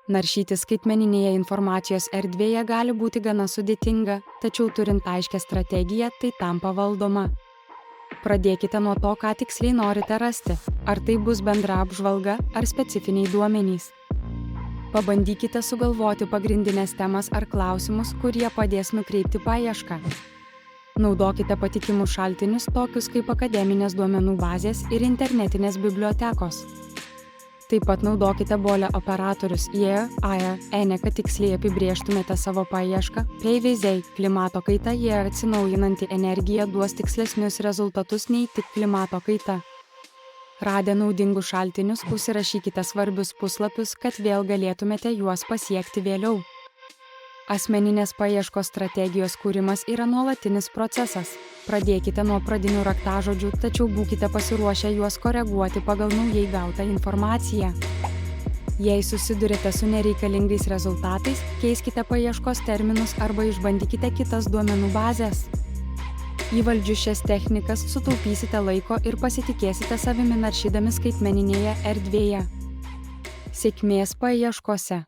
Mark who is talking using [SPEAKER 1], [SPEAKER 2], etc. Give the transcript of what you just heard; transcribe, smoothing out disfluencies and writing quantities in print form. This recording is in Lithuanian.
[SPEAKER 1] Naršyti skaitmeninėje informacijos erdvėje gali būti gana sudėtinga, tačiau turint aiškią strategiją, tai tampa valdoma. Pradėkite nuo to, ką tiksliai norite rasti. Ar tai bus bendra apžvalga ar specifiniai duomenys. Pabandykite sugalvoti pagrindinės temas ar klausimus, kurie padės nukreipti paiešką. Naudokite patikimus šaltinius, tokius kaip akademinės duomenų bazės ir internetinės bibliotekos. Taip pat naudokite bolio operatorius Year, Ene, kad tiksliai apibrėžtumėte savo paiešką. PVZ, klimato kaita, Year atsinaujinanti energija duos tikslesnius rezultatus nei tik klimato kaita. Radę naudingus šaltinius, užsirašykite svarbius puslapius, kad vėl galėtumėte juos pasiekti vėliau. Asmeninės paieškos strategijos kūrimas yra nuolatinis procesas. Pradėkite nuo pradinių raktažodžių, tačiau būkite pasiruošę juos koreguoti pagal naujai gautą informaciją. Jei susidurite su nereikalingais rezultatais, keiskite paieškos terminus arba išbandykite kitas duomenų bazės. Įvaldžius šias technikas sutaupysite laiko ir pasitikėsite savimi naršydami skaitmeninėje erdvėje. Sėkmės paieškose.